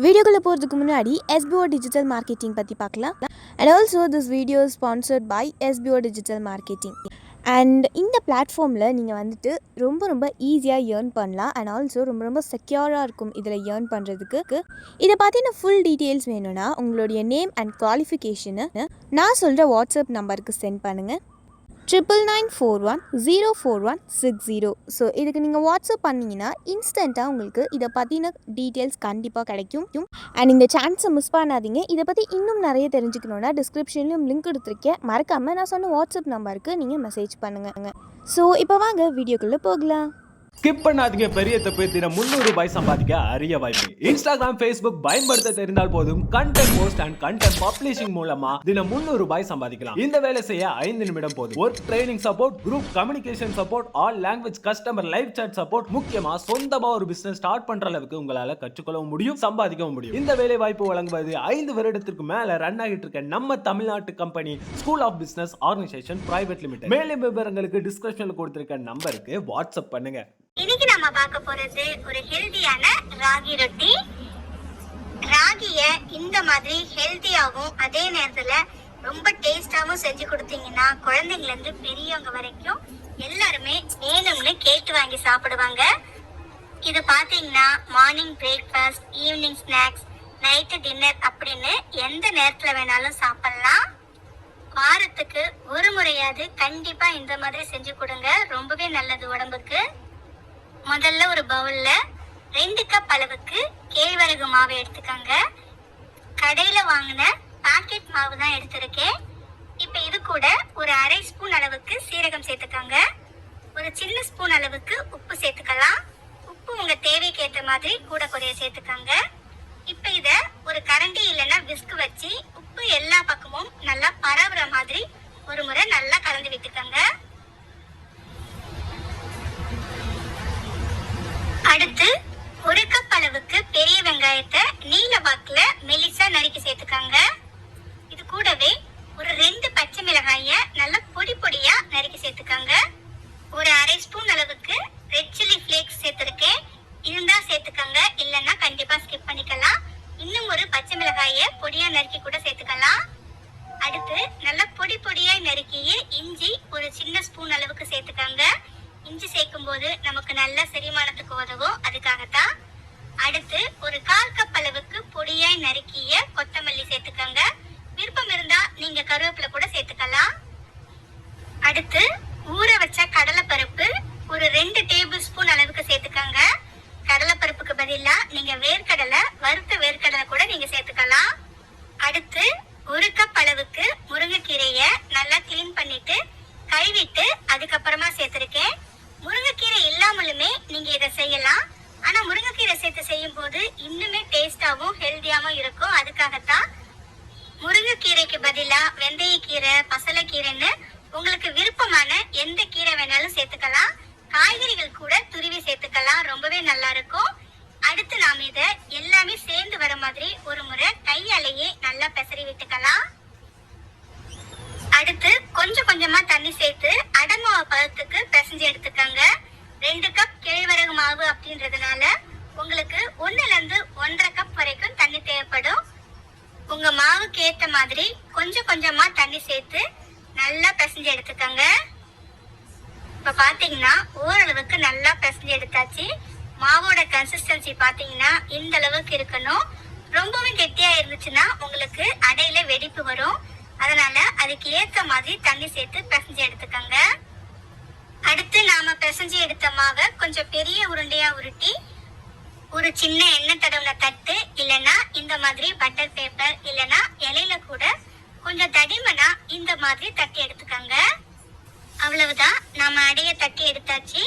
வீடியோக்குள்ளே போகிறதுக்கு முன்னாடி SBO டிஜிட்டல் மார்க்கெட்டிங் பற்றி பார்க்கலாம். And also this video sponsored by SBO digital marketing. And இந்த பிளாட்ஃபார்மில் நீங்கள் வந்துட்டு ரொம்ப ஈஸியாக ஏர்ன் பண்ணலாம். அண்ட் ஆல்சோ ரொம்ப செக்யூராக இருக்கும் இதில் ஏர்ன் பண்ணுறதுக்கு. இதை பார்த்தீங்கன்னா ஃபுல் டீட்டெயில்ஸ் வேணும்னா உங்களுடைய நேம் அண்ட் குவாலிஃபிகேஷனை நான் சொல்கிற வாட்ஸ்அப் நம்பருக்கு சென்ட் பண்ணுங்கள். 9941041660. ஸோ இதுக்கு நீங்கள் வாட்ஸ்அப் பண்ணிங்கன்னா இன்ஸ்டண்ட்டாக உங்களுக்கு இதை பற்றின டீட்டெயில்ஸ் கண்டிப்பாக கிடைக்கும். அண்ட் இந்த சான்ஸை மிஸ் பண்ணாதீங்க. இதை பற்றி இன்னும் நிறைய தெரிஞ்சுக்கணுன்னா டிஸ்கிரிப்ஷன்லையும் லிங்க் கொடுத்துருக்கேன். மறக்காமல் நான் சொன்ன வாட்ஸ்அப் நம்பருக்கு நீங்கள் மெசேஜ் பண்ணுங்கள். ஸோ இப்போ வாங்க வீடியோக்குள்ளே போகலாம். ஸ்கிப் பண்ணாதீங்க. பெரிய தப்பு. தினம் 300 ரூபாய் சம்பாதிக்க அரிய வாய்ப்பு. இன்ஸ்டாகிராம், ஃபேஸ்புக் பயன்படுத்த தெரிந்தால் போதும் content post and content publishing மூலமா தினம் 300 ரூபாய் சம்பாதிக்கலாம். இந்த வேலை செய்ய 5 நிமிடம் போதும். Work training support, group communication support, all language customer live chat support, முக்கியமா சொந்தமா ஒரு பிசினஸ் ஸ்டார்ட் பண்ற அளவுக்கு உங்களால கற்றுக்கொள்ளவும் முடியும், சம்பாதிக்கவும் முடியும். இந்த வேலை வாய்ப்பு வழங்குவது 5 வருடத்திற்கு மேல ரன் ஆகிட்டு இருக்க நம்ம தமிழ்நாட்டு company school of business organisation private limited. மேலும் விவரங்களுக்கு டிஸ்கிரிப்ஷன்ல கொடுத்திருக்க நம்பருக்கு வாட்ஸ்அப் பண்ணுங்க. இன்னைக்கு நம்ம பார்க்க போறது ஒரு ஹெல்தியான ராகி ரொட்டி. ராகிய இந்த மாதிரி ஹெல்தியாவும் அதே நேரத்துல ரொம்ப டேஸ்டாவும் செஞ்சு கொடுத்தீங்கன்னா குழந்தைங்கள இருந்து பெரியவங்க வரைக்கும் எல்லாருமே வேணும்னு கேட்டு வாங்கி சாப்பிடுவாங்க. இது பாத்தீங்கன்னா morning breakfast, evening snacks, night dinner அப்படின்னு எந்த நேரத்துல வேணாலும் சாப்பிடலாம். வாரத்துக்கு ஒரு முறையாவது கண்டிப்பா இந்த மாதிரி செஞ்சு கொடுங்க. ரொம்பவே நல்லது உடம்புக்கு. முதல்ல ஒரு பவுல்ல 2 கப் அளவுக்கு கேழ்வரகு மாவு எடுத்துக்கோங்க. கடையில வாங்கின பாக்கெட் மாவு தான் எடுத்திருக்கேன். இப்ப இது கூட ஒரு 1/2 ஸ்பூன் அளவுக்கு சீரகம் சேர்த்துக்கோங்க. ஒரு சின்ன ஸ்பூன் அளவுக்கு உப்பு சேர்த்துக்கலாம். உப்பு உங்க தேவைக்கு ஏற்ற மாதிரி கூட குறைய சேர்த்துக்கோங்க. இப்ப இத ஒரு கரண்டி இல்லைன்னா விஸ்க் வச்சு உப்பு எல்லா பக்கமும் நல்லா பரவுற மாதிரி ஒரு முறை நல்லா கலந்து விட்டுக்கோங்க. அடுத்து 1 கப் அளவுக்கு பெரிய வெங்காயத்தை நீல வாக்குல மெலிசா நறுக்கி சேர்த்துக்காங்க. இது கூடவே ஒரு 2 பச்சை மிளகாய நல்லா பொடி பொடியா நறுக்கி சேர்த்துக்காங்க. ஒரு 1/2 ஸ்பூன் அளவுக்கு ரெட் சில்லி ஃபிளேக்ஸ் சேர்த்திருக்கேன். இருந்தா சேர்த்துக்காங்க, இல்லைன்னா கண்டிப்பா ஸ்கிப் பண்ணிக்கலாம். இன்னும் ஒரு பச்சை மிளகாய பொடியா நறுக்கி கூட சேர்த்துக்கலாம். அடுத்து நல்லா பொடி பொடியா நறுக்கிய இஞ்சி ஒரு சின்ன ஸ்பூன் அளவுக்கு சேர்த்துக்காங்க. இஞ்சி சேர்க்கும் போது நமக்கு நல்ல செரிமானத்துக்கு உதவும், அதுக்காகத்தான். அடுத்து ஒரு 1/4 கப் அளவுக்கு பொடியாய் நறுக்கிய கொத்தமல்லி சேர்த்துக்கோங்க. விருப்பம் இருந்தா நீங்க கருவேப்பிலை கூட சேர்த்துக்கலாம். அடுத்து ஊற வச்ச கடலைப்பருப்பு ஒரு 2 டேபிள் ஸ்பூன் அளவுக்கு சேர்த்துக்கோங்க. கடலைப்பருப்புக்கு பதிலா நீங்க வேர்க்கடலை, வறுத்த வேர்க்கடலை கூட நீங்க சேர்த்துக்கலாம். அடுத்து 1 கப் அளவுக்கு முருங்கைக்கீரைய நல்லா கிளீன் பண்ணிட்டு கழுவிட்டு அதுக்கப்புறமா சேர்த்திருக்கேன். முருங்கைக்கீரை இல்லாமலுமே நீங்க இதை செய்யலாம். ஆனா முருங்கைக்கீரை சேர்த்து செய்யும் போது இன்னுமே டேஸ்டாவும் ஹெல்தியாவும் இருக்கும், அதுக்காகத்தான். முருங்கைக்கீரைக்கு பதிலா வெந்தயக்கீரை, பசலைக்கீரைன்னு உங்களுக்கு விருப்பமான எந்த கீரை வேணாலும் சேர்த்துக்கலாம். காய்கறிகள் கூட துருவி சேர்த்துக்கலாம், ரொம்பவே நல்லா இருக்கும். அடுத்து நாம இதை எல்லாமே சேர்ந்து வர மாதிரி ஒரு முறை கையாலேயே நல்லா பெசரி விட்டுக்கலாம். அடுத்து கொஞ்சமா தண்ணி சேர்த்து அடமாவு பதத்துக்கு பிசைஞ்சு எடுத்துக்கோங்க. 2 கப் கேழ்வரகு மாவு அப்படின்றதுனால உங்களுக்கு 1ல இருந்து 1.5 கப் வரைக்கும் தண்ணி தேவைப்படும். உங்க மாவுக்கு ஏத்த மாதிரி கொஞ்சமா தண்ணி சேர்த்து நல்லா பிசைஞ்சு எடுத்துக்கோங்க. இப்ப பாத்தீங்கன்னா ஓரளவுக்கு நல்லா பிசைஞ்சு எடுத்தாச்சு. மாவோட கன்சிஸ்டன்சி பாத்தீங்கன்னா இந்த அளவுக்கு இருக்கணும். ரொம்பவும் கெட்டியா இருந்துச்சுன்னா உங்களுக்கு அடையில வெடிப்பு வரும். அதனால அதுக்கு ஏத்த மாதிரி தண்ணி சேர்த்து பிசைஞ்சு எடுத்துக்கோங்க. அடுத்து நாம பிசைஞ்சு எடுத்த மாவை கொஞ்சம் பெரிய உருண்டையா உருட்டி ஒரு சின்ன எண்ணெய் தடவுன தட்டு இல்லைன்னா இந்த மாதிரி பட்டர் பேப்பர் இல்லைன்னா இலையில கூட கொஞ்சம் தடிமனா இந்த மாதிரி தட்டி எடுத்துக்கோங்க. அவ்வளவுதான், நாம அடைய தட்டி எடுத்தாச்சு.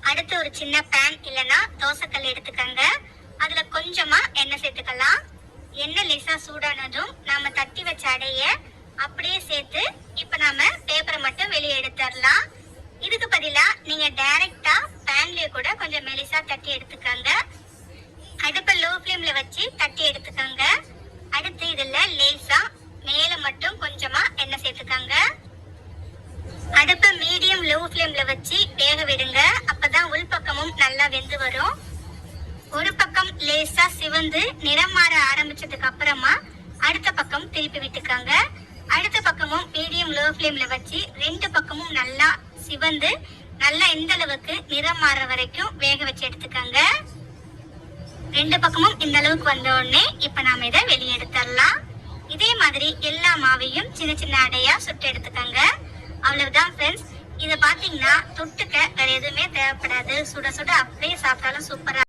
அடுத்து ஒரு சின்ன பேன் இல்லைன்னா தோசைக்கல் எடுத்துக்கோங்க. அதுல கொஞ்சமா எண்ணெய் சேர்த்துக்கலாம். எண்ணெய் லேசா சூடானதும் நாம தட்டி வச்ச அடைய அப்படியே சேர்த்து இப்ப நாம பேப்பரை மட்டும் வெளியே எடுத்துடலாம். இதுக்கு பதிலா நீங்க டைரக்டா பேன்லயே கூட கொஞ்சம் மெலிசா தட்டி எடுத்துக்கோங்க. அடுப்ப லோ ஃப்ளேம்ல வச்சு தட்டி எடுத்துக்கோங்க. அடுத்து இதுல லேசா மேல மட்டும் கொஞ்சமா எண்ணெய் சேர்த்துக்கோங்க. அடுப்ப மீடியம் லோ ஃப்ளேம்ல வச்சு வேக விடுங்க. அப்பதான் உள் பக்கமும் நல்லா வெந்து வரும். ஒரு பக்கம் லேசா சிவந்து நிறம் மாற ஆரம்பிச்சதுக்கு அப்புறமா அடுத்த பக்கம் திருப்பி விட்டுக்கோங்க. அடுத்த பக்கமும் மீடியம் லோ ஃப்ளேம்ல வச்சு 2 பக்கமும் நல்லா சிவந்து நல்லா இந்த அளவுக்கு நிறம் மாற வரைக்கும் வேக வச்சு எடுத்துக்கோங்க. 2 பக்கமும் இந்த அளவுக்கு வந்த உடனே இப்ப நாம இதை வெளியே எடுத்துடலாம். இதே மாதிரி எல்லா மாவையும் சின்ன சின்ன அடையா சுட்டு எடுத்துக்கோங்க. அவ்வளவுதான் ஃப்ரெண்ட்ஸ். இதை பாத்தீங்கன்னா தொட்டுக்க வேற எதுவுமே தேவைப்படாது. சுட சுட அப்படியே சாப்பிட்டாலும் சூப்பரா